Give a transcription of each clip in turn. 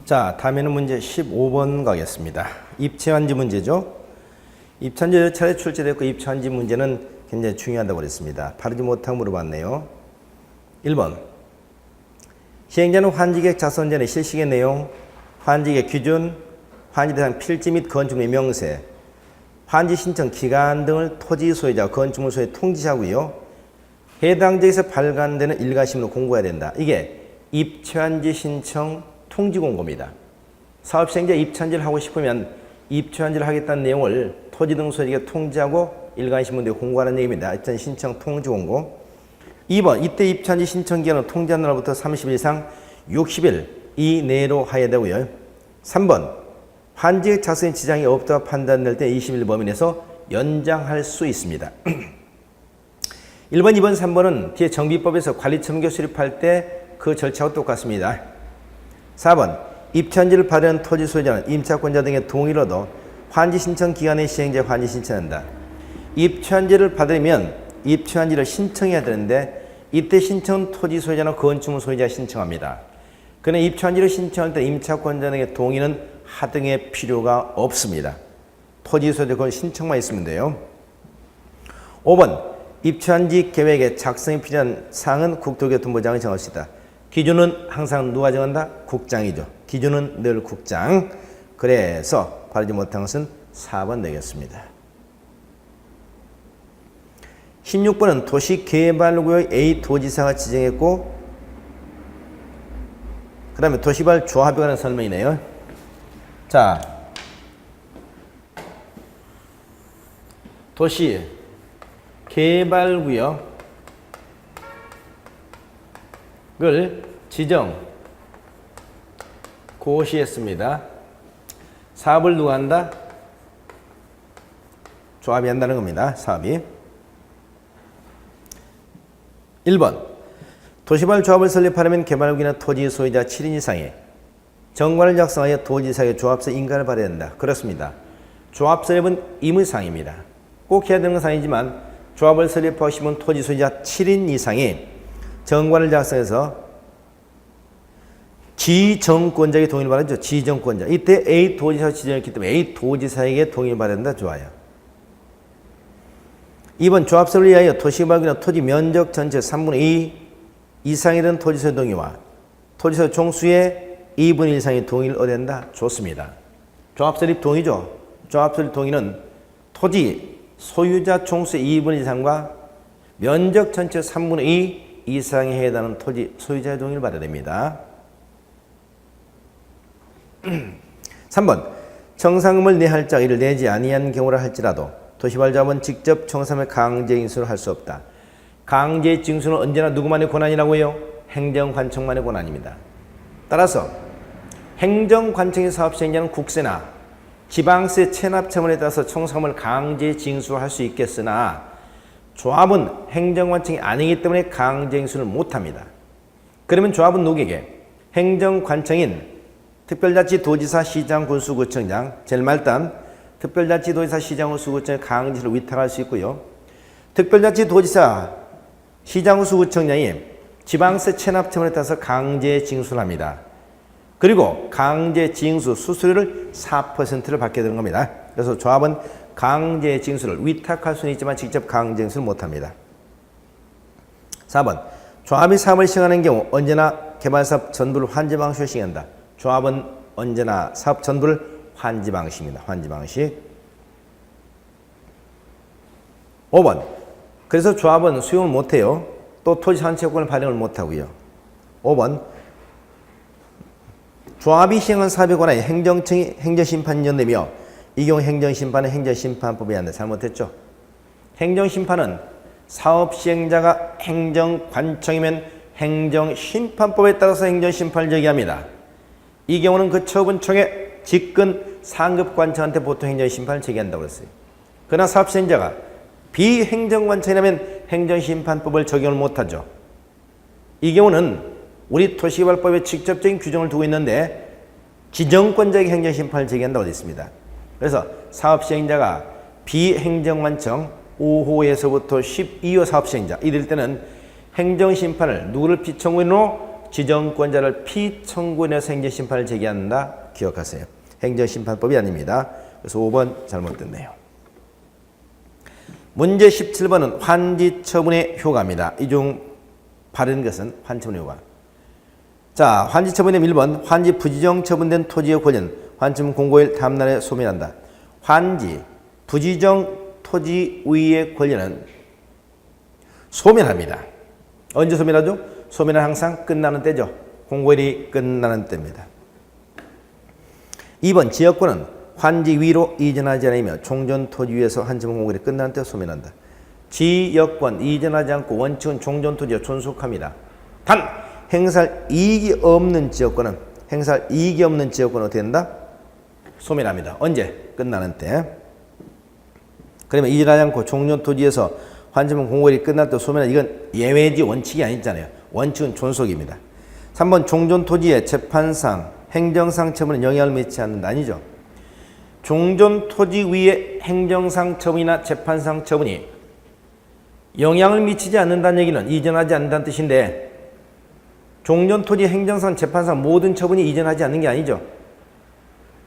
자, 다음에는 문제 15번 가겠습니다. 입체환지 문제죠. 입체환지 여러 차례 출제됐고 입체환지 문제는 굉장히 중요하다고 그랬습니다. 바르지 못하고 물어봤네요. 1번. 시행자는 환지계획 작성 전에 실시의 내용, 환지계획 기준, 환지 대상 필지 및 건축물의 명세, 환지 신청 기간 등을 토지 소유자, 건축물 소유 통지하고요. 해당 지역에서 발간되는 일가심으로 공고해야 된다. 이게 입체환지 신청 통지 공고입니다. 사업시행자 입체환지를 하고 싶으면 입체환지를 하겠다는 내용을 토지 등 소유자에게 통지하고 일간신문대에 공고하는 얘기입니다. 입체환지 신청 통지 공고. 2번. 이때 입체환지 신청 기간은 통지한 날로부터 30일 이상 60일 이내로 하여야 되고요. 3번. 환지계획 작성에 지장이 없다고 판단될 때 20일 범위 내에서 연장할 수 있습니다. 1번, 2번, 3번은 뒤에 정비법에서 관리청구 수립할 때 그 절차와 똑같습니다. 4번. 입체환지를 받은 토지 소유자는 임차권자 등의 동의를 얻어 환지 신청 기간에 시행자 환지 신청한다. 입체환지를 받으려면 입체환지를 신청해야 되는데 이때 신청 토지 소유자나 건축물 소유자가 신청합니다. 그러나 입체환지를 신청할 때 임차권자 등의 동의는 하등의 필요가 없습니다. 토지 소유자 그건 신청만 있으면 돼요. 5번. 입체환지 계획의 작성에 필요한 사항은 국토교통부장이 정할 수 있다. 기준은 항상 누가 정한다? 국장이죠. 기준은 늘 국장. 그래서 바르지 못한 것은 4번 되겠습니다. 16번은 도시개발구역 A 도지사가 지정했고 그 다음에 도시발 조합에 관한 설명이네요. 자, 도시개발구역을 지정, 고시했습니다. 사업을 누가 한다? 조합이 한다는 겁니다. 사업이. 1번. 도시발 조합을 설립하려면 개발구역이나 토지 소유자 7인 이상의 정관을 작성하여 도지사에게 조합서 인가를 받아야 된다. 그렇습니다. 조합 설립은 임의사항입니다. 꼭 해야 되는 건 아니지만 조합을 설립하고 싶은 토지 소유자 7인 이상이 정관을 작성해서 지정권자에게 동의를 받았죠. 지정권자. 이때 A 도지사가 지정했기 때문에 A 도지사에게 동의를 받아야 된다. 좋아요. 2번. 조합설을 위하여 도시개발구역이나 토지 면적 전체 3분의 2 이상이 된 토지소유 동의와 토지소유 종수의 2분의 1 이상의 동의를 얻어야 된다. 좋습니다. 조합설립 동의죠. 조합설립 동의는 토지 소유자 총수의 2분의 1 이상과 면적 전체 3분의 2 이상에 해당하는 토지 소유자의 동의를 받아야 됩니다. 3번. 청산금을 내할 자 이를 내지 아니한 경우라 할지라도 도시발조합은 직접 청산을 강제 징수를 할 수 없다. 강제 징수는 언제나 누구만의 권한이라고요? 행정관청만의 권한입니다. 따라서 행정관청의 사업시행자는 국세나 지방세 체납처분에 따라서 청산금을 강제 징수할 수 있겠으나 조합은 행정관청이 아니기 때문에 강제 징수를 못합니다. 그러면 조합은 누구에게? 행정관청인 특별자치도지사, 시장, 군수, 구청장, 제일 말단 특별자치도지사, 시장, 군수, 구청에 강제를 위탁할 수 있고요. 특별자치도지사, 시장, 군수, 구청장이 지방세 체납처분에 따라서 강제 징수를 합니다. 그리고 강제 징수 수수료를 4%를 받게 되는 겁니다. 그래서 조합은 강제 징수를 위탁할 수는 있지만 직접 강제 징수를 못합니다. 4번. 조합이 사업을 시행하는 경우 언제나 개발사업 전부를 환지 방식으로 시행한다. 조합은 언제나 사업 전부를 환지 방식입니다. 환지 방식. 5번. 그래서 조합은 수용을 못해요. 또 토지 산채권을 발행을 못하고요. 5번. 조합이 시행한 사업에 관하여 행정청이 행정심판이 연되며 이 경우 행정심판은 행정심판법에 한다. 잘못했죠. 행정심판은 사업시행자가 행정관청이면 행정심판법에 따라서 행정심판을 제기합니다. 이 경우는 그 처분청의 직근 상급관청한테 보통 행정심판을 제기한다고 했어요. 그러나 사업시행자가 비행정관청이라면 행정심판법을 적용을 못하죠. 이 경우는 우리 도시개발법에 직접적인 규정을 두고 있는데 지정권자에게 행정심판을 제기한다고 되어 있습니다. 그래서 사업시행자가 비행정관청 5호에서부터 12호 사업시행자 이럴 때는 행정심판을 누구를 피청구인으로 지정권자를 피청구인에서 행정심판을 제기한다. 기억하세요. 행정심판법이 아닙니다. 그래서 5번 잘못됐네요. 문제 17번은 환지처분의 효과입니다. 이 중 바른 것은 환지처분의 효과. 자, 환지처분의 1번 환지 부지정 처분된 토지의 권리는 환지처분 공고일 다음날에 소멸한다. 환지 부지정 토지의 권리는 소멸합니다. 언제 소멸하죠? 소멸은 항상 끝나는 때죠. 공고일이 끝나는 때입니다. 2번 지역권은 환지 위로 이전하지 않으며 종전 토지 위에서 환지처분 공고일이 끝나는 때 소멸한다. 지역권 이전하지 않고 원칙은 종전 토지에 존속합니다. 단 행사할 이익이 없는 지역권은 어떻게 된다? 소멸합니다. 언제? 끝나는 때. 그러면 이전하지 않고 종전 토지에서 환지처분 공고일이 끝날 때 소멸한 이건 예외지 원칙이 아니잖아요. 원칙은 존속입니다. 3번 종전 토지의 재판상 행정상 처분은 영향을 미치지 않는다. 아니죠. 종전 토지 위에 행정상 처분이나 재판상 처분이 영향을 미치지 않는다는 얘기는 이전하지 않는다는 뜻인데 종전 토지 행정상 재판상 모든 처분이 이전하지 않는 게 아니죠.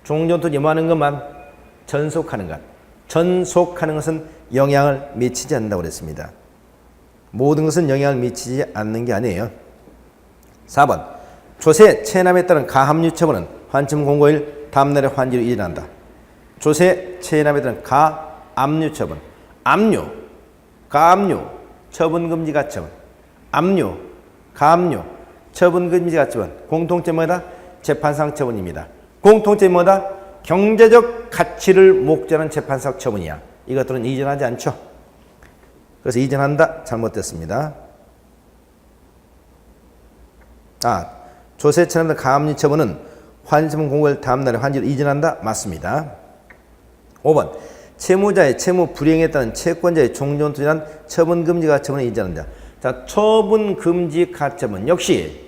종전 토지 뭐 하는 것만 전속하는 것. 전속하는 것은 영향을 미치지 않는다고 그랬습니다. 모든 것은 영향을 미치지 않는 게 아니에요. 4번 조세 체납에 따른 가압류 처분은 환지처분 공고일 다음날에 환지로 이전한다. 조세 체납에 따른 가압류 처분. 압류, 가압류, 처분금지 가처분. 압류, 가압류, 처분금지 가처분. 공통점이 뭐다? 재판상 처분입니다. 공통점이 뭐다? 경제적 가치를 목적하는 재판상 처분이야. 이것들은 이전하지 않죠. 그래서 이전한다. 잘못됐습니다. 조세 체납 가압류 처분은 환지처분 공고일 다음날에 환지로 이전한다. 맞습니다. 5번 채무자의 채무 불이행에 따른 채권자의 종전 토지란 처분금지 가처분을 이전한다. 자, 처분금지 가처분 역시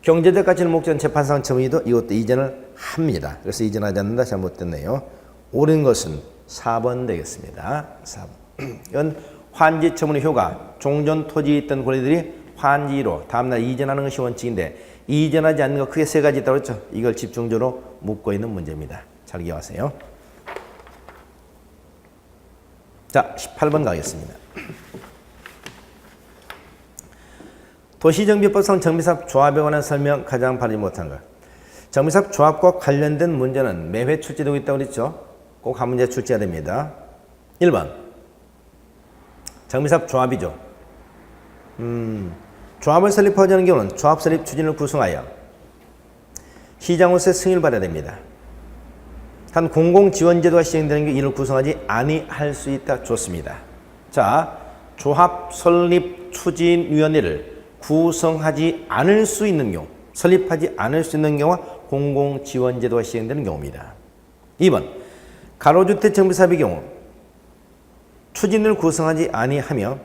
경제적 가치를 목적한 재판상 처분이도 이것도 이전을 합니다. 그래서 이전하지 않는다. 잘못됐네요. 옳은 것은 4번 되겠습니다. 4번. 이건 환지 처분의 효과. 종전 토지에 있던 권리들이 환지로 다음날 이전하는 것이 원칙인데 이전하지 않는 것 크게 세 가지 있다고 했죠. 이걸 집중적으로 묻고 있는 문제입니다. 잘 기억하세요. 자, 18번 가겠습니다. 도시정비법상 정비사업 조합에 관한 설명 가장 바르지 못한 것. 정비사업 조합과 관련된 문제는 매회 출제되고 있다고 그랬죠. 꼭 한 문제 출제해야 됩니다. 1번 정비사업 조합이죠. 조합을 설립하지 않은 경우는 조합 설립 추진을 구성하여 시장으로서의 승인을 받아야 됩니다. 단 공공지원제도가 시행되는 경우 이를 구성하지 아니할 수 있다. 좋습니다. 자, 조합 설립 추진위원회를 구성하지 않을 수 있는 경우, 설립하지 않을 수 있는 경우가 공공지원제도가 시행되는 경우입니다. 2번 가로주택 정비사업의 경우 추진을 구성하지 아니하며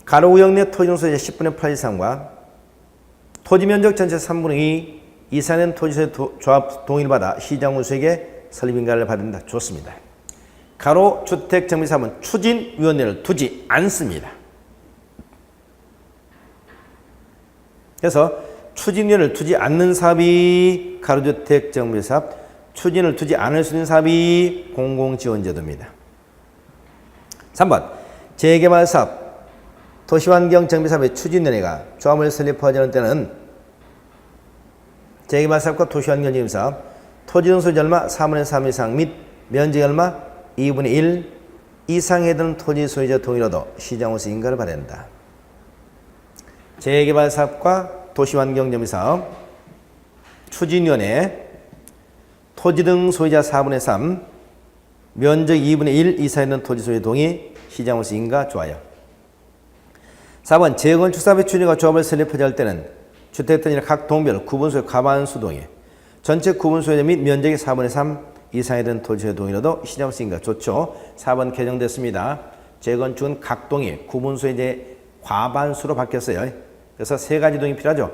가로구역 내 토지는 소유자 10분의 8 이상과 토지면적 전체 3분의 2 이상의 토지소유 조합 동의를 받아 시장운수에게 설립인가를 받는다. 좋습니다. 가로주택 정비사업은 추진위원회를 두지 않습니다. 그래서 추진위원회를 두지 않는 사업이 가로주택 정비사업, 추진을 두지 않을 수 있는 사업이 공공지원제도입니다. 3번 재개발사업, 도시환경 정비사업의 추진위원회가 조합을 설립하지 않을 때는 재개발사업과 도시환경 정비사업, 토지는 소유자 얼마 3분의 3 이상 및 면적이 얼마 2분의 1 이상에 해당 토지 소유자 동의로도 시장운수 인가를 받아야 한다. 재개발사업과 도시환경 정비사업, 추진위원회, 토지 등 소유자 4분의 3, 면적 2분의 1 이상에 있는 토지 소유자 동의, 시장운수 인가 좋아요. 4번 재건축사업의 추진과 조합을 설립하자 할 때는 주택단지나 각 동별 구분소유 과반수 동의, 전체 구분소유자 및 면적의 4분의 3 이상에 든 토지소유 동의로도 시장운수 인가 좋죠. 4번 개정됐습니다. 재건축은 각 동의 구분소유자의 과반수로 바뀌었어요. 그래서 세 가지 동의 필요하죠.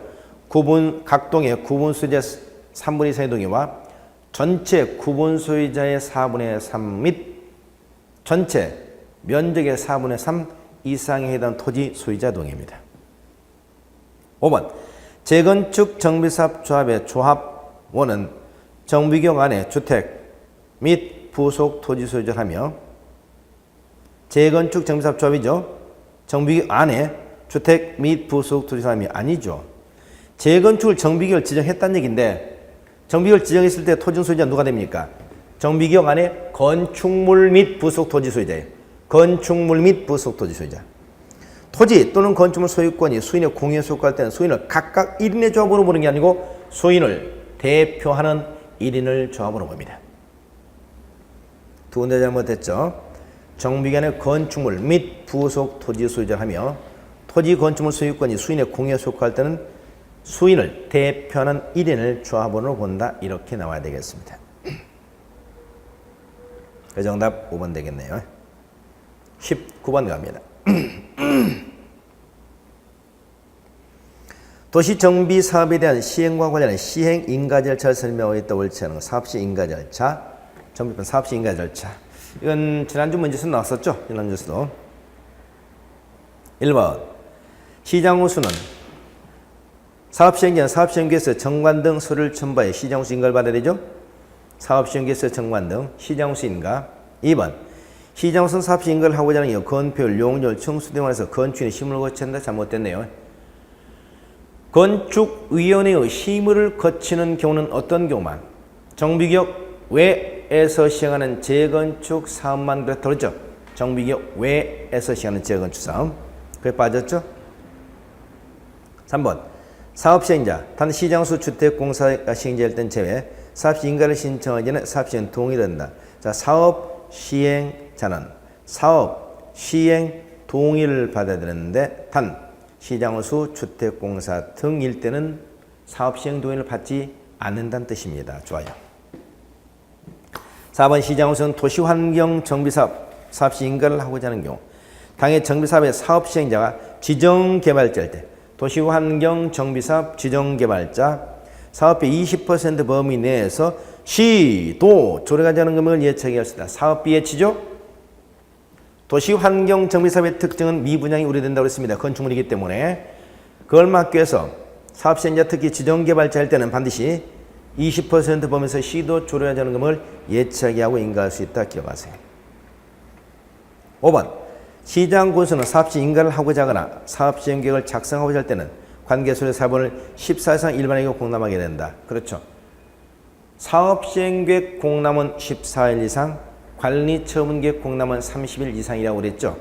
각 동의 구분소유자 3분의 2 이상의 동의와 전체 구분소유자의 4분의 3 및 전체 면적의 4분의 3 이상에 해당 토지 소유자 동의입니다. 5번 재건축 정비사업 조합의 조합원은 정비구역 안에 주택 및 부속 토지 소유자를 하며 재건축 정비사업 조합이죠. 정비구역 안에 주택 및 부속 토지 사람이 아니죠. 재건축을 정비구역을 지정했다는 얘기인데 정비구역을 지정했을 때 토지 소유자 누가 됩니까? 정비구역 안에 건축물 및 부속 토지 소유자예요. 건축물 및 부속 토지 소유자. 토지 또는 건축물 소유권이 수인의 공유에 속할 때는 수인을 각각 1인의 조합으로 보는 게 아니고 수인을 대표하는 1인을 조합으로 봅니다. 두 군데 잘못했죠. 정비구역 안에 건축물 및 부속 토지 소유자를 하며 토지 건축물 소유권이 수인의 공유에 속할 때는 수인을 대표하는 1인을 조합원으로 본다. 이렇게 나와야 되겠습니다. 그 정답 5번 되겠네요. 19번 갑니다. 도시정비 사업에 대한 시행과 관련한 시행 인가 절차를 설명하고 있다. 옳지 않은 사업시 인가 절차. 정비법 사업시 인가 절차. 이건 지난주 문제에서 나왔었죠. 지난주에서도. 1번 시장호수는 사업시행자는 사업시행계에서 정관 등 서류를 첨부해 시장호수 인가를 받아야 되죠. 사업시행계에서 정관 등 시장호수 인가. 2번 시장호수는 사업시 인가를 하고자 하는 경우 건폐율, 용적률, 청수 등에 관해서 건축인의 심의를 거쳐야 한다. 잘못됐네요. 건축위원회의 심의를 거치는 경우는 어떤 경우만? 정비구역 외에서 시행하는 재건축 사업만 그랬다 그랬죠. 정비구역 외에서 시행하는 재건축 사업. 그게 빠졌죠. 3번 사업시행자, 단 시장수 주택공사가 시행자일 땐 제외 사업시 인가를 신청하기 전에 사업시행 동의를 한다. 자, 사업시행자는 사업시행 동의를 받아야 되는데 단 시장수 주택공사 등일 때는 사업시행 동의를 받지 않는다는 뜻입니다. 좋아요. 4번 시장수는 도시환경정비사업 사업시 인가를 하고자 하는 경우 당해 정비사업의 사업시행자가 지정개발자일 때 도시환경정비사업 지정개발자 사업비 20% 범위 내에서 시도 조례가 되는 금액을 예측하게 할 수 있다. 사업비 예치죠. 도시환경정비사업의 특징은 미분양이 우려된다고 했습니다. 건축물이기 때문에 그걸 막기 위해서 사업시행자 특히 지정개발자일 때는 반드시 20% 범위에서 시도 조례가 되는 금액을 예측하게 하고 인가할 수 있다. 기억하세요. 5번 시장군수는 사업시 인가를 하고자 하거나 사업시행계획을 작성하고자 할 때는 관계소재 사본을 14일 이상 일반에게 공람하게 된다. 그렇죠. 사업시행계획 공람은 14일 이상, 관리처분계획 공람은 30일 이상이라고 그랬죠.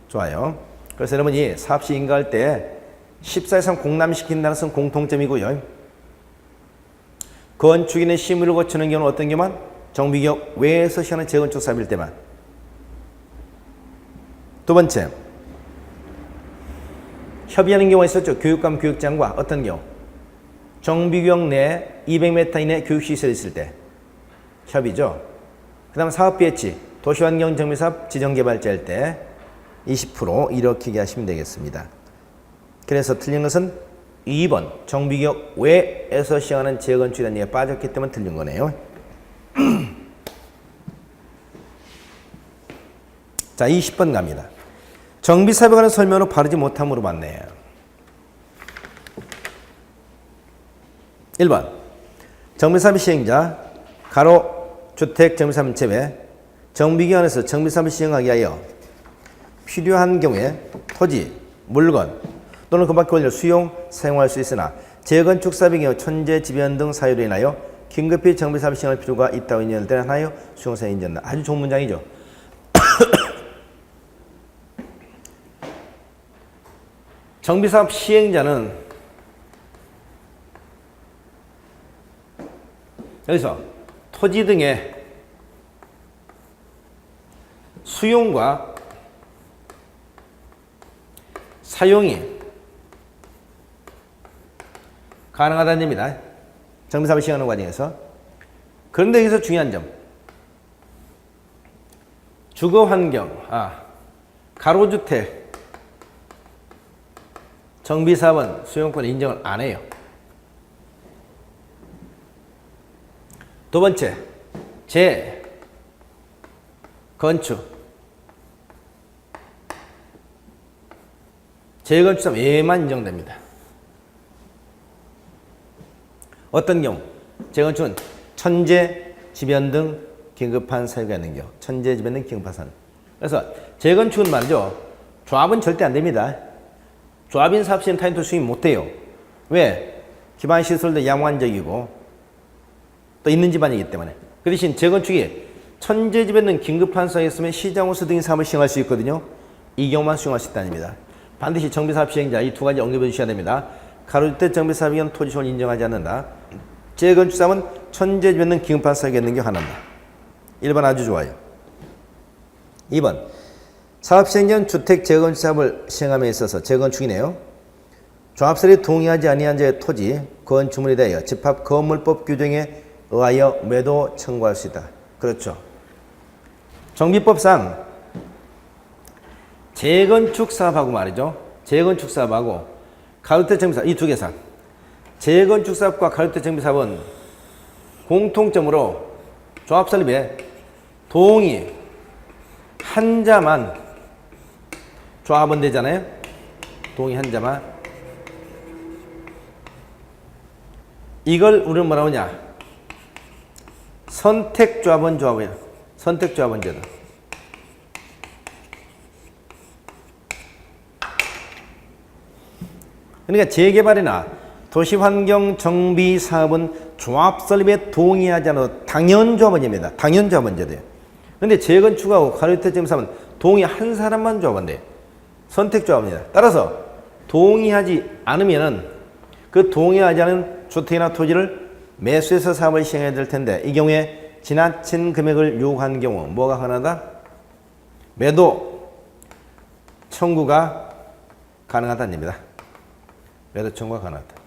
좋아요. 그래서 여러분이 사업시 인가할 때 14일 이상 공람시킨다는 것은 공통점이고요. 건축인의 심의를 거치는 경우는 어떤 경우만? 정비구역 외에서 시행하는 재건축 사업일 때만. 두 번째, 협의하는 경우가 있었죠. 교육감, 교육장과 어떤 경우? 정비구역 내 200m 이내 교육시설이 있을 때 협의죠. 그 다음 사업비 예치, 도시환경정비사업 지정개발자일 때 20% 이렇게 하시면 되겠습니다. 그래서 틀린 것은 2번 정비구역 외에서 시행하는 재건축이라는 얘기가 빠졌기 때문에 틀린 거네요. 자, 20번 갑니다. 정비사업에 관한 설명으로 바르지 못함으로 봤네요. 1번 정비사업 시행자 가로 주택 정비사업 제외 정비기관에서 정비사업을 시행하기 위하여 필요한 경우에 토지, 물건 또는 그 밖의 권리를 수용, 사용할 수 있으나 재건축 사업의 경우 천재 지변 등 사유로 인하여 긴급히 정비사업을 시행할 필요가 있다고 인정할 때는 하여 수용사에 인정한다. 아주 좋은 문장이죠. 정비사업 시행자는 여기서 토지 등의 수용과 사용이 가능하다는 점입니다. 정비사업을 시행하는 과정에서. 그런데 여기서 중요한 점, 주거환경, 가로주택 정비사업은 수용권을 인정을 안 해요. 두 번째, 재건축. 재건축사업 예만 인정됩니다. 어떤 경우? 재건축은 천재, 지변 등 긴급한 사유가 있는 경우. 천재, 지변 등 긴급한 사유. 그래서 재건축은 말이죠. 조합은 절대 안 됩니다. 조합인 사업 시에는 타인도 수익 못 돼요. 왜? 기반 시설도 양호한적이고 또 있는 집안이기 때문에. 그 대신 재건축이 천재, 지변 등 긴급한 사유가 있으면 시장호수 등의 사업을 시행할 수 있거든요. 이 경우만 수용할 수 있다는 겁니다. 반드시 정비사업 시행자 이 두 가지 언급해 주셔야 됩니다. 가로주택 정비사업의 경우는 토지소를 인정하지 않는다. 재건축사업은 천재, 지변 등 긴급한 사유가 있는 경우 하나입니다. 1번 아주 좋아요. 2번 사업 시행 전 주택 재건축 사업을 시행함에 있어서 재건축이네요. 조합설이 동의하지 아니한 자의 토지, 건축물에 대하여 집합 건물법 규정에 의하여 매도 청구할 수 있다. 그렇죠. 정비법상 재건축 사업하고 말이죠. 재건축 사업하고 가로주택 정비사업 이 두 개 사업. 재건축 사업과 가로주택 정비사업은 공통점으로 조합 설립에 동의 한 자만 조합원 되잖아요. 동의 한 자만. 이걸 우리는 뭐라고 하냐? 선택조합원 조합이에요. 선택조합원 제도. 그러니까 재개발이나 도시환경 정비 사업은 조합 설립에 동의하지 않아도 당연조합원입니다. 당연조합원 제도예요. 근데 재건축하고 가로주택 정비사업은 동의 한 사람만 조합원 돼요. 선택조합입니다. 따라서 동의하지 않으면은 그 동의하지 않은 주택이나 토지를 매수해서 사업을 시행해야 될 텐데 이 경우에 지나친 금액을 요구한 경우 뭐가 가능하다? 매도 청구가 가능하다는 겁니다. 매도 청구가 가능하다.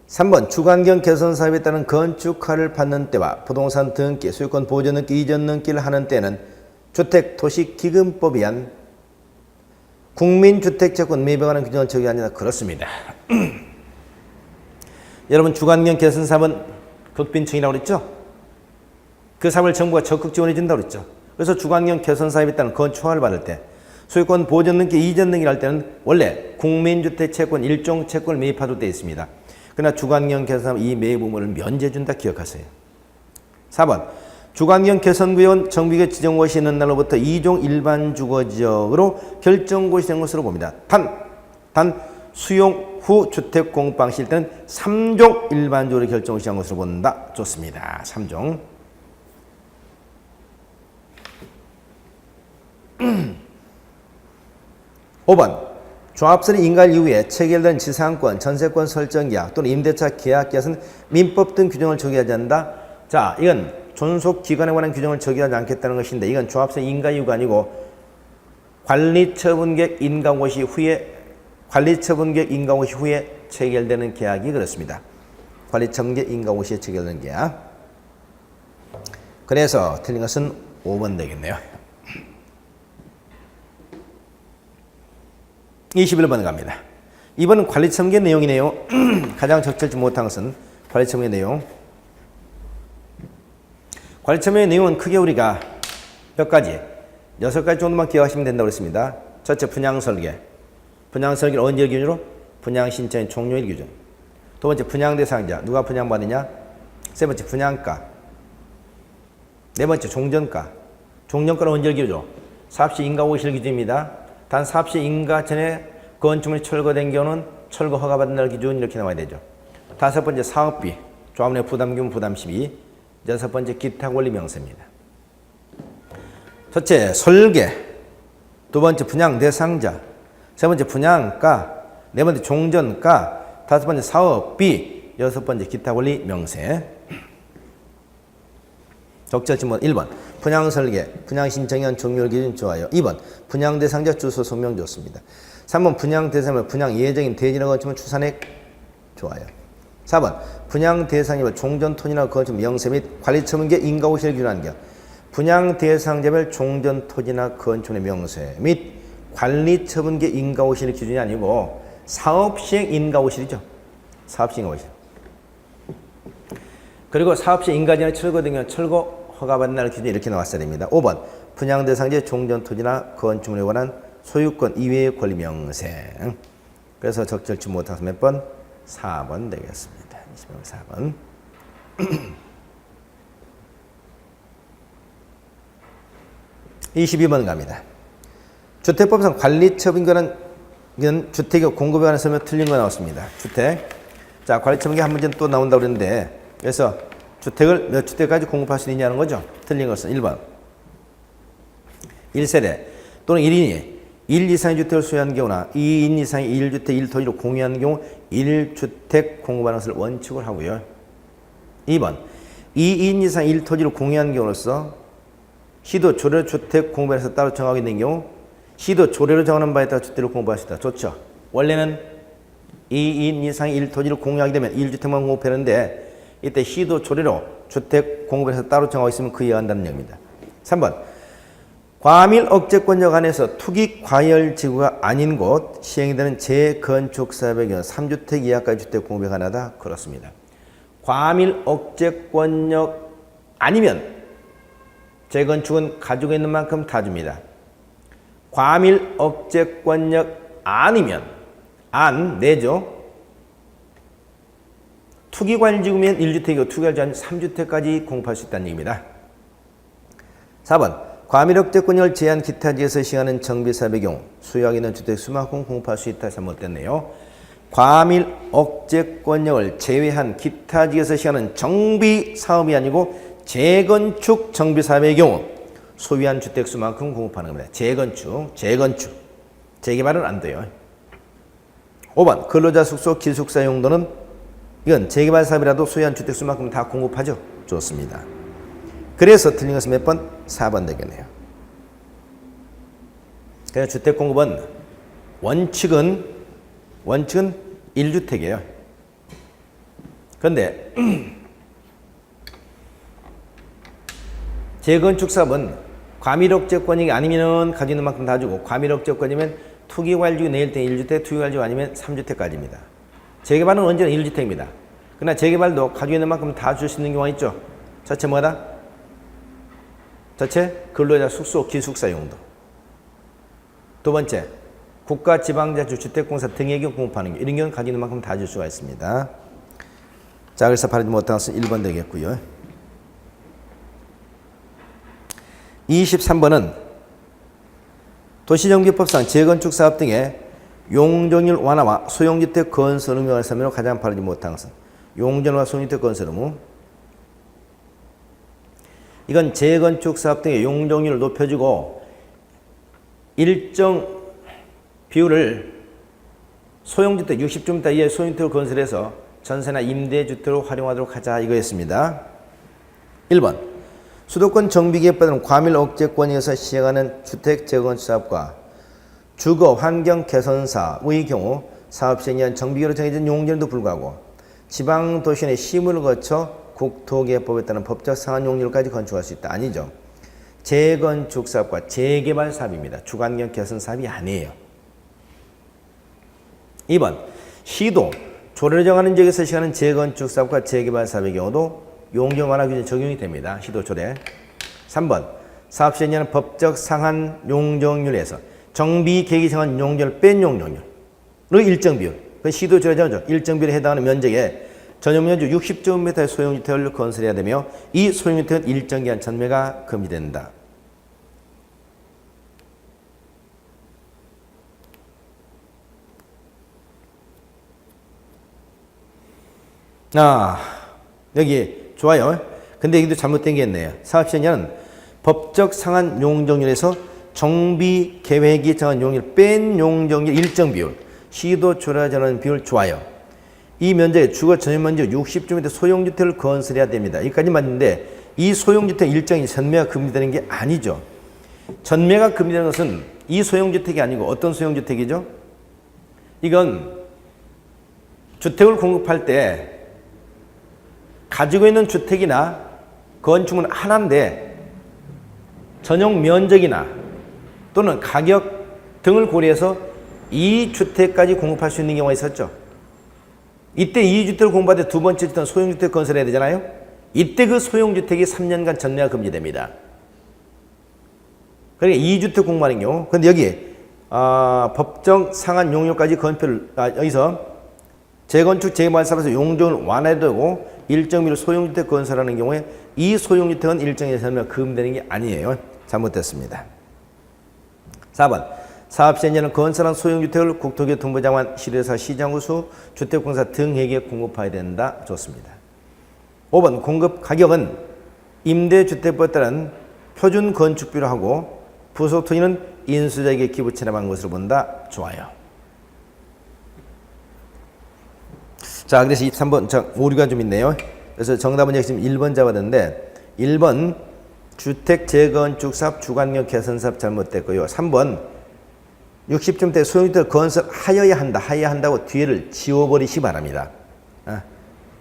3번 주관경 개선 사업에 따른 건축허를 받는 때와 부동산 등기, 소유권 보전 등기, 이전 등기를 하는 때는 주택도시기금법에 의한 국민주택채권 매입에 관한 규정을 적용하냐? 그렇습니다. 여러분 주관경 개선 사업은 극빈층이라고 그랬죠? 그 사업을 정부가 적극 지원해 준다고 그랬죠? 그래서 주관경 개선 사업에 따른 건축허를 받을 때 소유권 보전 등기, 이전 등기를 할 때는 원래 국민주택채권 일종 채권을 매입하도록 되어 있습니다. 그러나 주관경 개선사업 이 매입 의무를 면제해준다 기억하세요. 4번 주관경 개선구역은 정비계 지정고시 있는 날로부터 2종 일반 주거지역으로 결정고시 된 것으로 봅니다. 단 수용 후 주택 공급방 실 때는 3종 일반적으로 결정고시 한 것으로 본다. 좋습니다. 3종. 5번 조합설이 인가할 이후에 체결된 지상권, 전세권 설정 계약 또는 임대차 계약 계약은 민법 등 규정을 적용하지 않는다. 자, 이건 존속 기관에 관한 규정을 적용하지 않겠다는 것인데 이건 조합설 인가 이유가 아니고 관리처분계획 인가고시 후에 체결되는 계약이 그렇습니다. 관리처분계획 인가고시에 체결되는 계약. 그래서 틀린 것은 5번 되겠네요. 21번 갑니다. 이번은 관리처분계 내용이네요. 가장 적절치 못한 것은 관리처분계 내용. 관리처분계 내용은 크게 우리가 몇 가지, 6가지 정도만 기억하시면 된다고 했습니다. 첫째, 분양설계. 분양설계를 언제 기준으로? 분양신청의 종료일 기준. 두 번째, 분양대상자. 누가 분양받느냐? 세 번째, 분양가. 네 번째, 종전가. 종전가는 언제 기준으로? 사업시 인가오실 기준입니다. 단 사업시 인가 전에 건축물이 철거된 경우는 철거 허가 받는 날 기준 이렇게 나와야 되죠. 다섯 번째 사업비, 조합 내 부담규모 부담 시비. 여섯 번째 기타 권리 명세입니다. 첫째 설계, 두 번째 분양 대상자, 세 번째 분양가, 네 번째 종전가, 다섯 번째 사업비, 여섯 번째 기타 권리 명세. 적절지문 1번 분양설계, 분양신청연 종료일 기준 좋아요. 2번 분양대상자 주소 소명 좋습니다. 3번 분양대상자 분양 예정인 대지나 건축물 추산액 좋아요. 4번 분양대상자별 종전토지나 건축물 명세 및 관리처분계 인가오시를 기준하는 경 분양대상자별 종전토지나 건축물의 명세 및 관리처분계 인가오시를 기준이 아니고 사업시행 인가오실이죠. 사업시행 인가오실. 그리고 사업시 인가 전에 철거 등 철거 허가받는 날 기준이 이렇게 나왔어야 됩니다. 5번 분양 대상지 종전토지나 건축물에 관한 소유권 이외의 권리 명생. 그래서 적절치 못해서 몇 번? 4번 되겠습니다. 4번. 22번 갑니다. 주택법상 관리처분과는 주택의 공급에 관한 설명 틀린 거 나왔습니다. 주택. 자, 관리처분이 한 문제는 또 나온다고 그랬는데, 그래서 주택을 몇 주택까지 공급할 수 있냐는 거죠. 틀린 것은 1번. 1세대 또는 1인이 1 이상의 주택을 소유한 경우나 2인 이상의 1주택 1토지를 공유하는 경우 1주택 공급하는 것을 원칙으로 하고요. 2번. 2인 이상 1토지를 공유하는 경우로서 시도 조례 주택 공급에서 따로 정하게 된 경우 시도 조례로 정하는 바에 따라 주택을 공급할 수 있다. 좋죠. 원래는 2인 이상 1토지를 공유하게 되면 1주택만 공급하는데 이때 시도 조례로 주택 공급에서 따로 정하고 있으면 그 이해한다는 얘기입니다. 3번. 과밀 억제권역 안에서 투기 과열 지구가 아닌 곳 시행이 되는 재건축 사업의 경우 3주택 이하까지 주택 공급이 가능하다. 그렇습니다. 과밀 억제권역 아니면 재건축은 가지고 있는 만큼 다 줍니다. 과밀 억제권역 아니면 내죠. 투기과열지구면 1주택이고 투기과열지구 아니면 3주택까지 공급할 수 있다는 얘기입니다. 4번 과밀 억제권역을 제한 기타 지역에서 시행하는 정비사업의 경우 수요하고 있는 주택 수만큼 공급할 수 있다. 잘못됐네요. 과밀 억제권역을 제외한 기타 지역에서 시행하는 정비사업이 아니고 재건축 정비사업의 경우 소유한 주택 수만큼 공급하는 겁니다. 재건축. 재개발은 안 돼요. 5번 근로자 숙소 기숙사 용도는 이건 재개발 사업이라도 소유한 주택 수만큼 다 공급하죠. 좋습니다. 그래서 틀린 것은 몇 번? 4번 되겠네요. 그래서 주택 공급은 원칙은 1주택이에요. 그런데 재건축 사업은 과밀억제권이 아니면 가지고 있는 만큼 다 주고 과밀억제권이면 투기과열지구 내일 때 1주택, 투기과열지구 아니면 3주택까지입니다. 재개발은 언제나 1주택입니다. 그러나 재개발도 가지고 있는 만큼 다 줄 수 있는 경우가 있죠. 첫째 뭐다? 첫째 근로자 숙소 기숙사 용도. 두 번째 국가지방자치 주택공사 등의 경우 공급하는 경우 이런 경우는 가지고 있는 만큼 다 줄 수가 있습니다. 자, 그래서 바르지 못한 것은 1번 되겠고요. 23번은 도시정비법상 재건축 사업 등의 용적률 완화와 소형주택 건설 의무에 관한 설명으로 가장 바르지 못한 것은 용적률과 소형주택 건설 의무. 이건 재건축 사업 등의 용적률을 높여주고 일정 비율을 소형주택 60주택 이하의 소형주택을 건설해서 전세나 임대주택으로 활용하도록 하자 이거였습니다. 1번 수도권 정비계획법에는 과밀 억제권에서 시행하는 주택 재건축 사업과 주거 환경 개선 사업의 경우 사업 시행에 의한 정비계획으로 정해진 용적률도 불구하고 지방도시의 심의를 거쳐 국토계획법에 따른 법적 상한 용률까지 건축할 수 있다. 아니죠. 재건축 사업과 재개발 사업입니다. 주거환경 개선 사업이 아니에요. 2번 시도 조례를 정하는 지역에서 시행하는 재건축 사업과 재개발 사업의 경우도 용적 완화 규정이 적용이 됩니다. 시도 조례. 3번 사업 시행에는 법적 상한 용적률에서 정비 계획이 정한 용적률을 뺀 용적률의 일정 비율. 그 시도 조례 정하죠. 일정 비율에 해당하는 면적에 전용 면적 60제곱미터의 소형주택을 건설해야 되며 이 소형주택은 일정 기간 전매가 금지된다. 여기 좋아요. 근데 이것도 잘못된 게 있네요. 사업시행자는 법적 상한 용적률에서 정비 계획이 정한 용적률 뺀 용적률 일정 비율, 시도 조례가 정하는 비율 좋아요. 이 면적에 주거 전용 면적 60주택 소형주택을 건설해야 됩니다. 여기까지 맞는데 이 소형주택 일정이 전매가 금지되는 게 아니죠. 전매가 금지되는 것은 이 소형주택이 아니고 어떤 소형주택이죠? 이건 주택을 공급할 때 가지고 있는 주택이나 건축물은 하나인데 전용 면적이나 또는 가격 등을 고려해서 2주택까지 공급할 수 있는 경우가 있었죠. 이때 2주택을 공급할 때 두 번째 주택은 소형주택 건설해야 되잖아요. 이때 그 소형주택이 3년간 전매가 금지됩니다. 그러니까 2주택 공부하는 경우. 근데 여기 법정 상한 용역까지 건폐를 여기서 재건축 재개발사업에서 용적을 완화해도 되고 일정 미로 소형주택 건설하는 경우에 이 소형주택은 일정에 설명 금되는 게 아니에요. 잘못됐습니다. 4번 사업 시행자는 건설한 소형주택을 국토교통부 장관, 시도지사, 시장구수, 주택공사 등에게 공급해야 된다. 좋습니다. 5번 공급 가격은 임대주택법에 따른 표준 건축비로 하고 부속 토지는 인수자에게 기부 체납한 것으로 본다. 좋아요. 자, 그래서 23번 오류가 좀 있네요. 그래서 정답은 여기 지금 1번 잡았는데 1번 주택 재건축 사업 주관력 개선 사업 잘못됐고요. 3번 60점대 소형주택 건설하여야 한다. 하여야 한다고 뒤에를 지워버리시 바랍니다.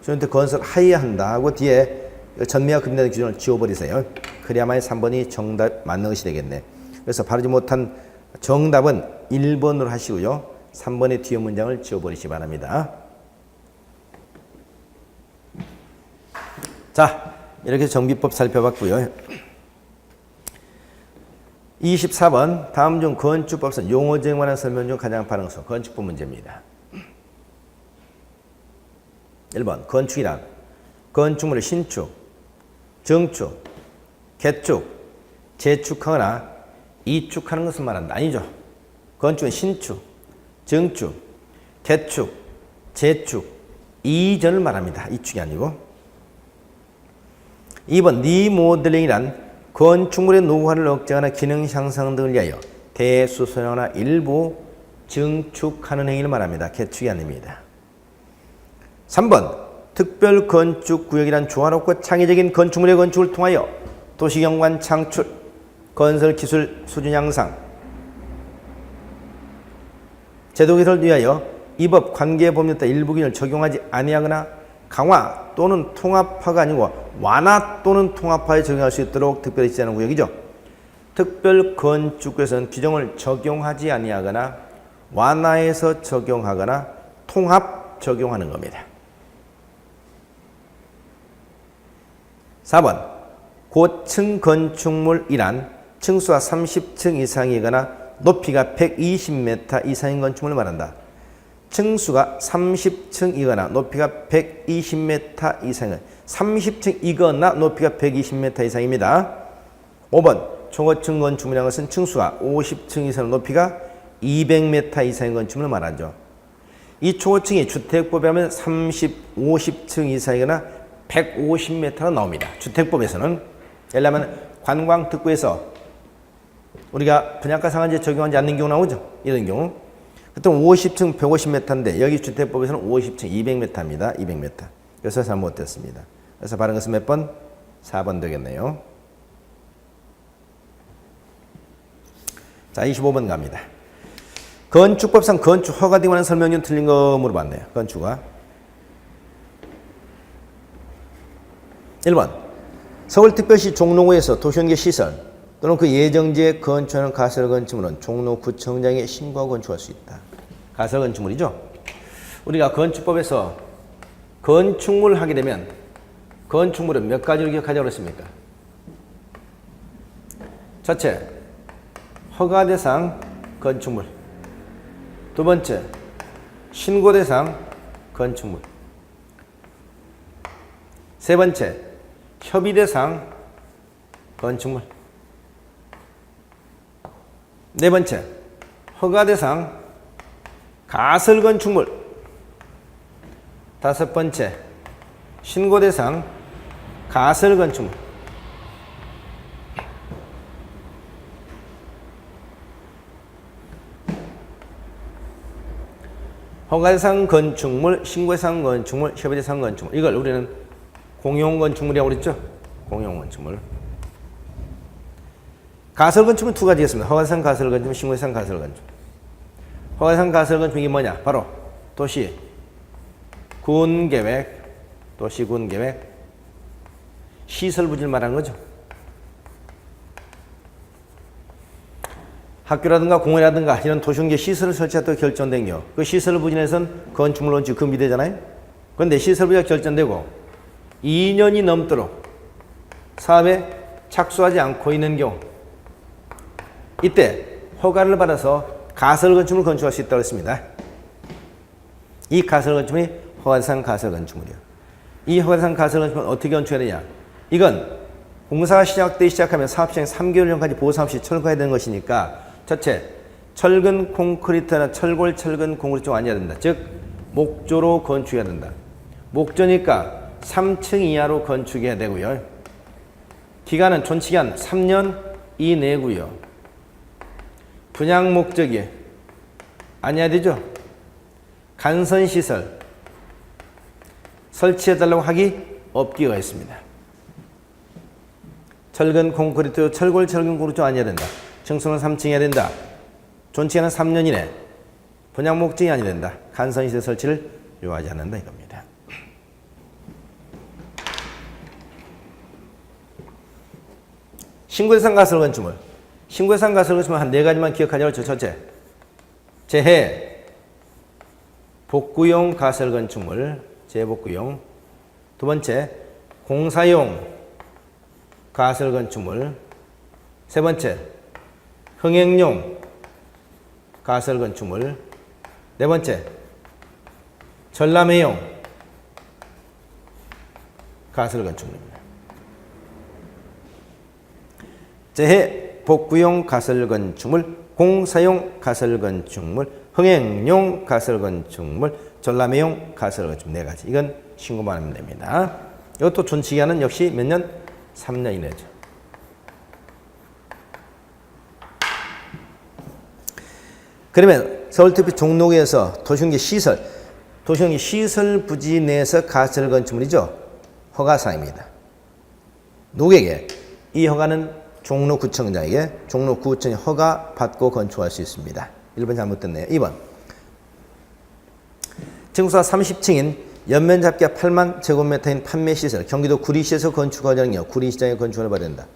소형주택 건설하여야 한다 하고 뒤에 전매가 금지되는 기준을 지워버리세요. 그래야만 3번이 정답 맞는 것이 되겠네. 그래서 바르지 못한 정답은 1번으로 하시고요. 3번의 뒤에 문장을 지워버리시 바랍니다. 자, 이렇게 정비법 살펴봤고요. 24번 다음 중 건축법상 용어쟁에 관한 설명 중 가장 바른 것은 건축법 문제입니다. 1번 건축이란 건축물의 신축, 증축, 개축, 재축하거나 이축하는 것을 말한다. 아니죠. 건축은 신축, 증축, 개축, 재축, 이전을 말합니다. 이축이 아니고. 2번 리모델링이란 건축물의 노후화를 억제하거나 기능 향상 등을 위하여 대수선화나 일부 증축하는 행위를 말합니다. 개축이 아닙니다. 3번 특별 건축구역이란 조화롭고 창의적인 건축물의 건축을 통하여 도시경관 창출, 건설기술 수준 향상, 제도개선을 위하여 이 법 관계법률 따 일부 기준을 적용하지 아니하거나 강화 또는 통합화가 아니고 완화 또는 통합화에 적용할 수 있도록 특별히 지정하는 구역이죠. 특별 건축구역에서는 규정을 적용하지 아니하거나 완화해서 적용하거나 통합 적용하는 겁니다. 4번 고층 건축물이란 층수가 30층 이상이거나 높이가 120m 이상인 건축물을 말한다. 층수가 30층이거나 높이가 120m 이상은 30층이거나 높이가 120m 이상입니다. 5번 초고층 건축물이라는 것은 층수가 50층 이상 높이가 200m 이상인 건축물을 말하죠. 이 초고층이 주택법에 하면 50층 이상이거나 150m로 나옵니다. 주택법에서는 예를 들면 관광특구에서 우리가 분양가 상한제 적용하지 않는 경우 나오죠. 이런 경우 보통 50층 150m인데 여기 주택법에서는 50층 200m입니다. 200m. 그래서 잘못됐습니다. 그래서 바른 것은 몇 번? 4번 되겠네요. 자, 25번 갑니다. 건축법상 건축 허가 등에 관한 설명 중 틀린 거 물어봤네요. 건축과 1번 서울특별시 종로구에서 도시연계 시설 또는 그 예정지에 건축하는 가설 건축물은 종로구청장에 신고하고 건축할 수 있다. 가설 건축물이죠. 우리가 건축법에서 건축물을 하게 되면 건축물은 몇 가지로 기억하자고 그랬습니까? 첫째, 허가 대상 건축물. 두 번째, 신고 대상 건축물. 세 번째, 협의 대상 건축물. 네 번째, 허가 대상 가설 건축물. 다섯 번째, 신고 대상 가설 건축물. 허가 대상 건축물, 신고 대상 건축물, 협의 대상 건축물. 이걸 우리는 공용 건축물이라고 그랬죠? 공용 건축물. 가설 건축은 두 가지가 있습니다. 허가상 가설 건축, 신고상 가설 건축. 허가상 가설 건축이 뭐냐? 바로 도시 군계획, 도시 군계획, 시설 부지를 말하는 거죠. 학교라든가 공원이라든가 이런 도시공계 시설을 설치하도록 결정된 경우 그 시설 부지에서는 건축물 원칙 금지되잖아요. 그런데 시설 부지가 결정되고 2년이 넘도록 사업에 착수하지 않고 있는 경우 이때 허가를 받아서 가설 건축물을 건축할 수 있다고 했습니다. 이 가설 건축물이 허가대상 가설 건축물이에요. 이 허가대상 가설 건축물은 어떻게 건축해야 되냐? 이건 공사가 시작되기 시작하면 사업시행 3개월 전까지 보호사업시 철거해야 되는 것이니까 첫째, 철근 콘크리트나 철골 철근 콘크리트 중 아니어야 된다. 즉 목조로 건축해야 된다. 목조니까 3층 이하로 건축해야 되고요. 기간은 존치기한 3년 이내고요. 분양 목적이 아니어야 되죠. 간선시설 설치해달라고 하기 없기가 있습니다. 철근 콘크리트, 철골 철근 콘크리트 아니어야 된다. 층수는 3층 해야 된다. 존치기한은 3년 이내. 분양 목적이 아니어야 된다. 간선시설 설치를 요하지 않는다 이겁니다. 신고대상 가설 건축물. 신고대상 가설 건축물 한 4가지만 기억하자고 했죠. 첫째, 재해, 복구용 가설 건축물, 재복구용. 두 번째, 공사용 가설 건축물. 세 번째, 흥행용 가설 건축물. 네 번째, 전람회용 가설 건축물입니다. 재해, 복구용 가설 건축물, 공사용 가설 건축물, 흥행용 가설 건축물, 전람회용 가설 건축물 4가지. 이건 신고만 하면 됩니다. 이것도 존치기한은 역시 몇 년? 3년 이내죠. 그러면 서울특별시 종로구에서 도시경제 시설, 도시경제 시설 부지 내에서 가설 건축물이죠. 허가사항입니다. 누구에게? 이 허가는 종로구청장에게 종로구청이 허가 받고 건축할 수 있습니다. 1번 잘못됐네요. 2번. 층수가 30층인 연면 잡기가 8만 제곱미터인 판매시설, 경기도 구리시에서 건축하자는 경우 구리시장에 건축을 받아야 된다.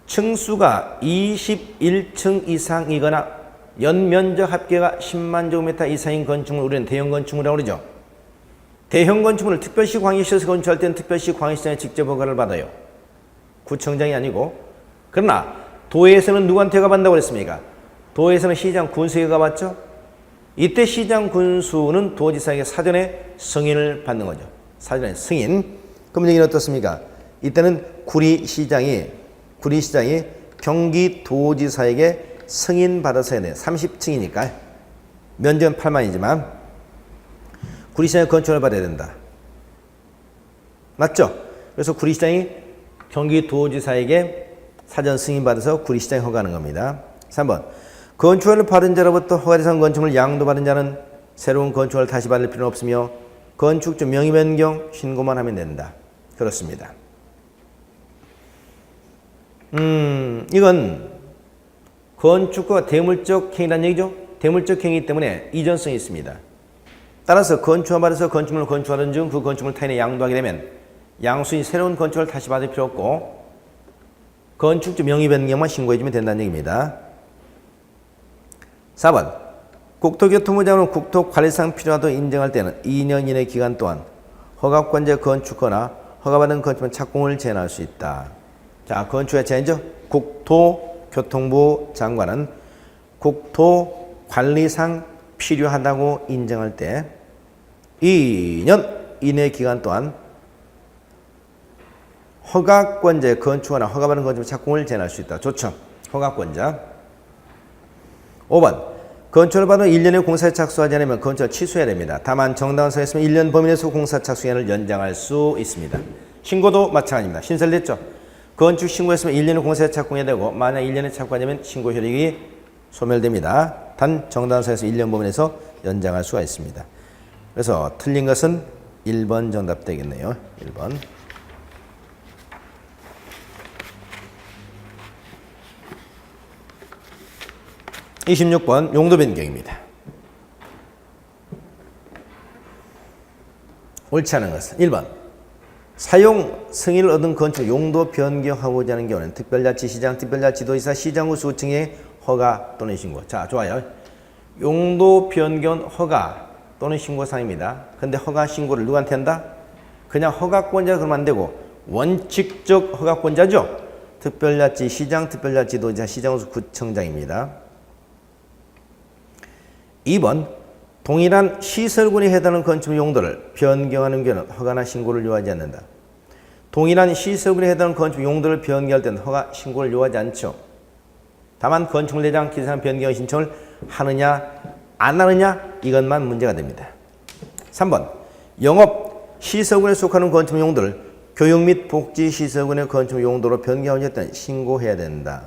층수가 21층 이상이거나 연면적 합계가 10만 제곱미터 이상인 건축물을 우리는 대형 건축물이라고 그러죠. 대형 건축물을 특별시 광역시에서 건축할 때는 특별시 광역시장에 직접 허가를 받아요. 구청장이 아니고. 그러나 도에서는 누구한테 허가 받는다고 그랬습니까? 도에서는 시장 군수에게 허가 받죠. 이때 시장 군수는 도지사에게 사전에 승인을 받는 거죠. 사전에 승인. 그럼 여기는 어떻습니까? 이때는 구리시장이 경기도지사에게 승인 받아서 해야 돼요. 30층이니까. 면적은 8만이지만 구리시장에 건축을 받아야 된다. 맞죠? 그래서 구리시장이 경기도지사에게 사전 승인 받아서 구리시장에 허가하는 겁니다. 3번. 건축을 받은 자로부터 허가대상 건축물 양도받은 자는 새로운 건축을 다시 받을 필요는 없으며 건축주 명의 변경 신고만 하면 된다. 그렇습니다. 이건 건축과 대물적 행위란 얘기죠. 대물적 행위 때문에 이전성이 있습니다. 따라서 건축을 받아서 건축물을 건축하던 중 그 건축물을 타인에 양도하게 되면 양수인 새로운 건축을 다시 받을 필요 없고 건축주 명의 변경만 신고해주면 된다는 얘기입니다. 4번. 국토교통부 장관은 국토관리상 필요하다고 인정할 때는 2년 이내 기간 동안 허가권자 건축거나 허가받은 건축물 착공을 제한할 수 있다. 자, 건축의 제한이죠. 국토교통부 장관은 국토관리상 필요하다고 인정할 때 2년 이내 기간 동안 허가권자의 건축하나 허가받은 건축물 착공을 제한할 수 있다. 좋죠. 허가권자. 5번. 건축을 받은 1년의 공사에 착수하지 않으면 건축을 취소해야 됩니다. 다만 정당한 사유가 있으면 1년 범위 내에서 공사 착수 기간을 연장할 수 있습니다. 신고도 마찬가지입니다. 신설을 했죠. 건축 신고했으면 1년의 공사에 착공해야 되고 만약 1년에 착공하냐면 신고 효력이 소멸됩니다. 단 정당한 사유에서 1년 범위 내에서 연장할 수가 있습니다. 그래서 틀린 것은 1번 정답 되겠네요. 1번. 26번 용도 변경입니다. 옳지 않은 것은 1번 사용 승인을 얻은 건축 용도 변경하고자 하는 경우는 특별자치시장, 특별자치도지사, 시장구 수청의 허가 또는 신고. 자, 좋아요. 용도 변경 허가 또는 신고사항입니다. 근데 허가 신고를 누구한테 한다? 그냥 허가권자 그러면 안 되고 원칙적 허가권자죠. 특별자치 시장, 특별자치도지사, 시장구청장입니다. 2번 동일한 시설군에 해당하는 건축 용도를 변경하는 경우는 허가나 신고를 요하지 않는다. 동일한 시설군에 해당하는 건축 용도를 변경할 때는 허가, 신고를 요하지 않죠. 다만 건축물대장 기사상 변경 신청을 하느냐 안 하느냐 이것만 문제가 됩니다. 3번 영업 시설군에 속하는 건축 용도를 교육 및 복지 시설군의 건축 용도로 변경하지 않을 때는 신고해야 된다.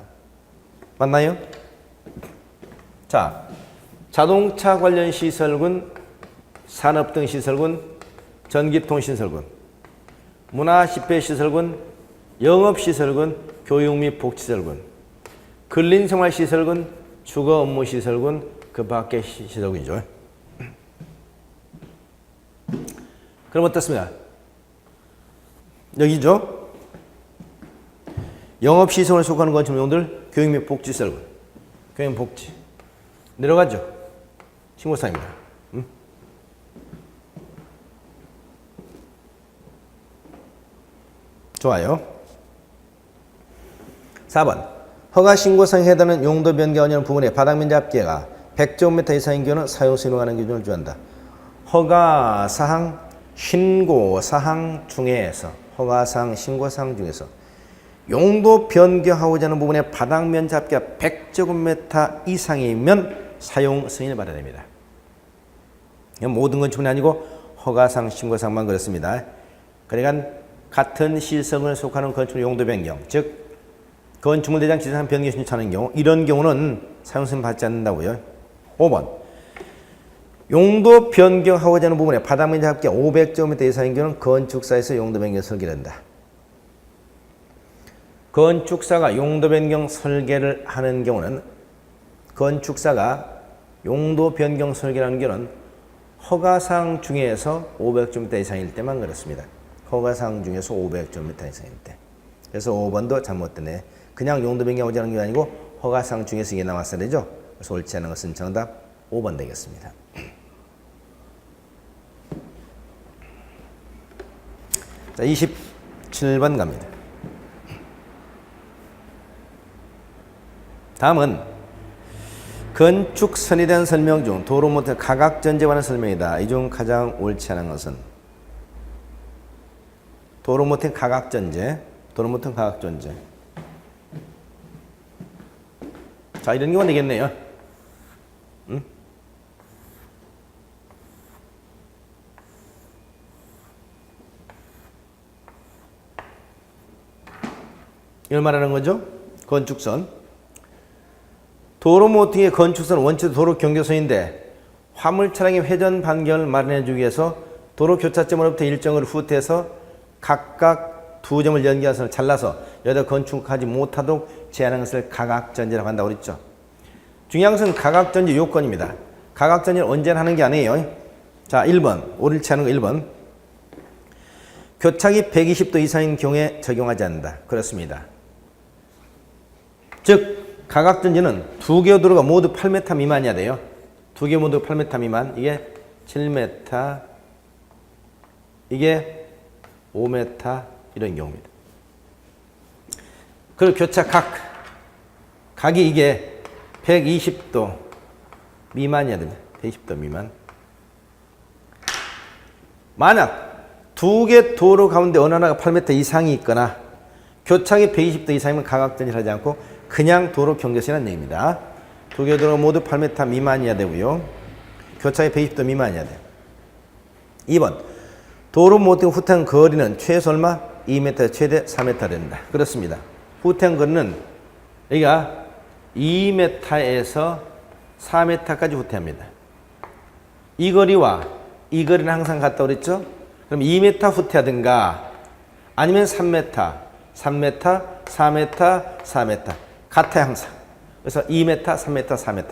맞나요? 자, 자동차 관련 시설군, 산업 등 시설군, 전기통 시설군, 문화 집회 시설군, 영업 시설군, 교육 및 복지 시설군, 근린생활 시설군, 주거 업무 시설군, 그 밖의 시설군이죠. 그럼 어떻습니까? 여기죠. 영업 시설에 속하는 건축 용도를 교육 및 복지 시설군, 교육 및 복지 내려가죠. 신고사입니다. 좋아요. 4번 허가 신고사항에 해당하는 용도 변경하는 부분의 바닥면적 합계가 100제곱미터 이상인 경우는 사용 승인하는 기준을 주한다. 허가사항, 신고사항 중에서 허가사항, 신고사항 중에서 용도 변경하고자 하는 부분의 바닥면적 합계가 100제곱미터 이상이면 사용 승인을 받아야 됩니다. 모든 건축은 아니고 허가사항, 신고사항만 그렇습니다. 그러니까 같은 시설군에 속하는 건축 용도 변경, 즉 건축물대장 지사상 변경 신청하는 경우 이런 경우는 사용 승인 받지 않는다고요. 5번 용도 변경하고자 하는 부분에 바닥면적 합계 500제곱미터 이상인 경우는 건축사에서 용도 변경 설계를 한다. 건축사가 용도 변경 설계를 하는 경우는 건축사가 용도 변경 설계를 하는 경우는 허가사항 중에서 500제곱미터 이상일 때만 그렇습니다. 허가사항 중에서 500제곱미터 이상일 때. 그래서 5번도 잘못되네. 그냥 용도 변경하고자 하는 게 아니고 허가사항 중에서 이게 나왔어야 되죠. 그래서 옳지 않은 것은 정답 5번 되겠습니다. 자, 27번 갑니다. 다음은 건축선에 대한 설명 중 도로 모텔 가각전제에 관한 설명이다. 이 중 가장 옳지 않은 것은 도로 모텔 가각전제, 도로 모텔 가각전제. 자, 이런 경우가 되겠네요. 이걸 말하는 거죠. 건축선. 도로 모퉁이의 건축선은 원칙 도로 경계선인데 화물 차량의 회전 반경을 마련해 주기 위해서 도로 교차점으로부터 일정을 후퇴해서 각각 두 점을 연결한 선을 잘라서 여기다 건축하지 못하도록 제한하는 것을 가각전제라고 한다고 그랬죠. 중요한 것은 가각전제 요건입니다. 가각전제는 언제나 하는 게 아니에요. 자, 1번. 옳지 않은 거 1번. 교착이 120도 이상인 경우에 적용하지 않는다. 그렇습니다. 즉 가각전제는 두 개 도로가 모두 8m 미만이어야 돼요. 두 개 모두 8m 미만. 이게 7m, 이게 5m 이런 경우입니다. 그리고 교차 각이 이게 120도 미만이어야 됩니다. 120도 미만. 만약 두 개 도로 가운데 어느 하나가 8m 이상이 있거나 교착이 120도 이상이면 가각전제를 하지 않고 그냥 도로 경계선이라는 얘기입니다. 두 개 도로가 모두 8m 미만이어야 되고요. 교착이 120도 미만이어야 돼요. 2번. 도로 모퉁이 후퇴한 거리는 최소 얼마? 2m, 최대 4m 된다. 그렇습니다. 후퇴한 거리는 여기가 2m에서 4m까지 후퇴합니다. 이 거리와 이 거리는 항상 같다고 그랬죠? 그럼 2m 후퇴하든가 아니면 3m, 3m, 4m, 4m. 같아요, 항상. 그래서 2m, 3m, 4m.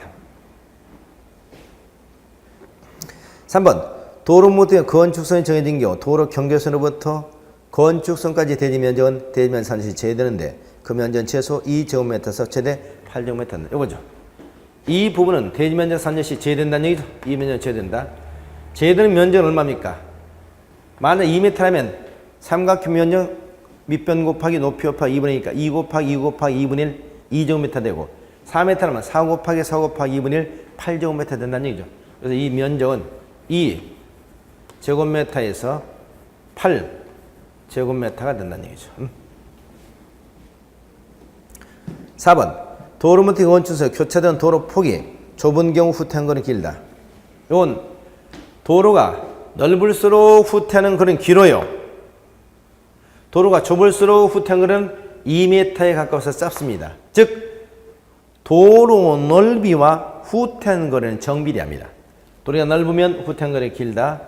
3번. 도로 모퉁이의 건축선이 정해진 경우 도로 경계선으로부터 건축선까지 대지 면적은 대지면 산시 제외되는데 그 면적은 최소 2제곱미터에서 최대 8제곱미터. 이거죠. 이 부분은 대지 면적 산시 제외된다는 얘기죠. 이 면적은 제외된다. 제외되는 면적은 얼마입니까? 만약 2m라면 삼각형 면적 밑변 곱하기 높이 곱하기 2분의 1이니까 2 곱하기 2 곱하기 2분의 1 2제곱미터 되고 4m라면 4 곱하기 4 곱하기 2분의 1 8제곱미터 된다는 얘기죠. 그래서 이 면적은 2제곱미터에서 8제곱미터가 된다는 얘기죠. 4번 도로모틱 원천에서 교차된 도로 폭이 좁은 경우 후퇴한 거는 길다. 이건 도로가 넓을수록 후퇴하는 거는 길어요. 도로가 좁을수록 후퇴한 거는 2m에 가까워서 짧습니다. 즉 도로 넓이와 후퇴한 거리는 정비례합니다. 도로가 넓으면 후퇴한 거리가 길다.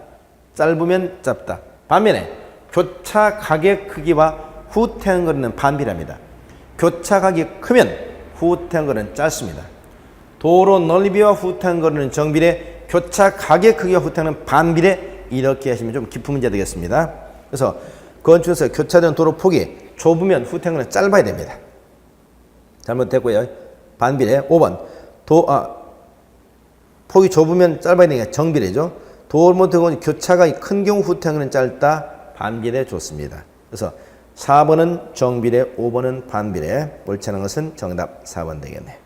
짧으면 짧다. 반면에 교차 가격 크기와 후퇴한 거리는 반비례합니다. 교차 가격이 크면 후퇴한 거리는 짧습니다. 도로 넓이와 후퇴한 거리는 정비례, 교차 가격 크기와 후퇴하는 반비례, 이렇게 하시면 좀 깊은 문제 되겠습니다. 그래서 건축에서 교차된 도로 폭이 좁으면 후퇴한 거리는 짧아야 됩니다. 잘못됐고요. 반비례. 5번 폭이 좁으면 짧아야 되니까 정비례죠. 도로모틱은 교차가 큰 경우 후퇴한 거리는 짧다. 반비례 좋습니다. 그래서 4번은 정비례, 5번은 반비례. 옳지 않은 것은 정답 4번 되겠네.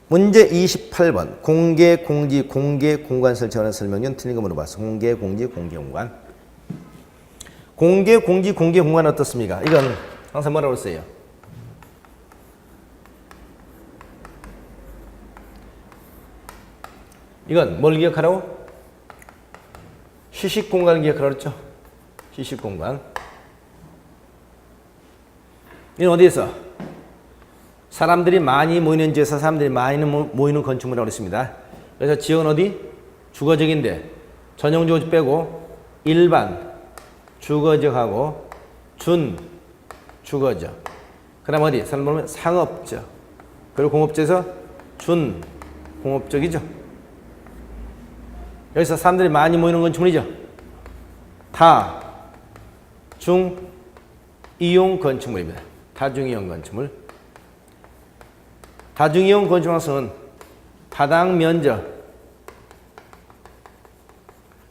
문제 28번. 공개, 공지, 공개, 공간 설치하는 설명문 틀린 거 물어봤어. 공개, 공지, 공개, 공간. 공개, 공지, 공개, 공간 어떻습니까? 이건 항상 뭐라고 써요? 이건 뭘 기억하라고? 시식 공간을 기억하라고 그랬죠? 시식 공간. 이건 어디에서? 사람들이 많이 모이는 지역에서 사람들이 많이 모이는 건축물이라고 했습니다. 그래서 지역은 어디? 주거지역인데 전용 주거지 빼고 일반 주거지역하고 준 주거지역. 그다음 어디? 사람 보면 상업지역. 그리고 공업지에서 준 공업지역이죠. 여기서 사람들이 많이 모이는 건축물이죠. 다중 이용 건축물입니다. 다중 이용 건축물. 다중이용 건축물은 타당 면적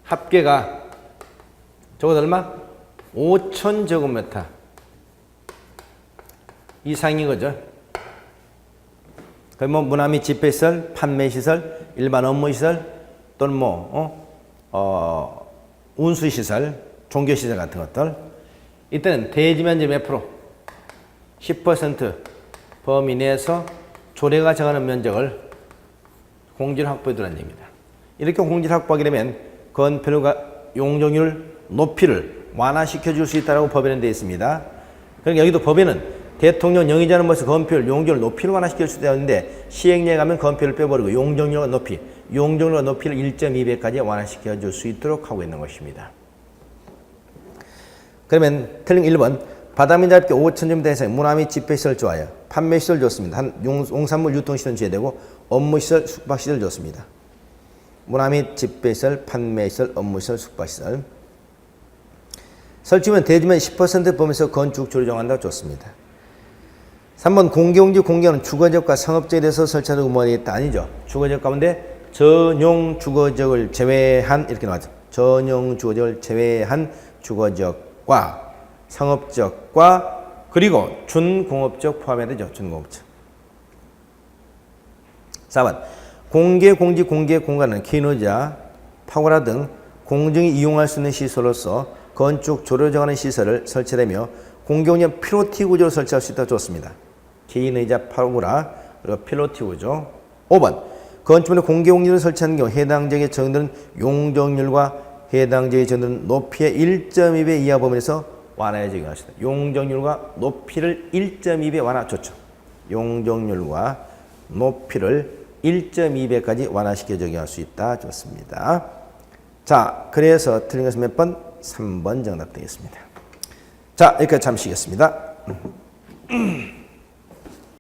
합계가 적어도 얼마? 5,000제곱미터 이상인 거죠. 그럼 뭐 문화 및 집회시설, 판매시설, 일반 업무시설 또는 운수시설, 종교시설 같은 것들. 이때는 대지면적 몇 프로? 10% 범위 내에서 조례가 정하는 면적을 공지를 확보해두라는 얘기입니다. 이렇게 공지를 확보하게 되면 건폐율과 용적률 높이를 완화시켜 줄 수 있다고 법에는 되어 있습니다. 그러니까 여기도 법에는 대통령 영의자는 뭐서 건폐율, 용적률 높이를 완화시켜 줄 수 있는데 시행령에 가면 건폐율을 빼버리고 용적률과 높이, 용적률과 높이를 1.2배까지 완화시켜 줄 수 있도록 하고 있는 것입니다. 그러면 틀린 1번 바다민자 합계 5,000제곱미터 이상 문화 및 집회시설 좋아요. 판매시설 좋습니다. 농산물 유통시설 줘야 되고 업무시설, 숙박시설 좋습니다. 문화 및 집회시설, 판매시설, 업무시설, 숙박시설. 설치면 대지면 10% 범위에서 건축 조례 정한다고 좋습니다. 3번 공개공지 공개는 주거지역과 상업지역에 대해서 설치하는 의무가 있다. 아니죠. 주거지역 가운데 전용 주거지역을 제외한 이렇게 나왔죠. 전용 주거지역을 제외한 주거지역과 상업지역과 그리고 준공업지역 포함해야 되죠. 준공업지역. 4번 공개, 공지, 공개, 공간은 기노자, 파고라 등 공정이 이용할 수 있는 시설로서 건축 조례 정하는 시설을 설치하며 공개공지는 필로티 구조로 설치할 수 있다고 좋습니다. 기인의자 파고라 그리고 필로티 구조. 5번 건축물에 공개공지를 설치하는 경우 해당 지역에 적용되는 용적률과 해당 지역에 적용되는 높이의 1.2배 이하 범위에서 완화에 적용하시다. 용적률과 높이를 1.2배 완화 좋죠. 용적률과 높이를 1.2배까지 완화시켜 적용할 수 있다. 좋습니다. 자, 그래서 틀린 것은 몇 번? 3번 정답 되겠습니다. 자, 여기까지 잠시 쉬겠습니다.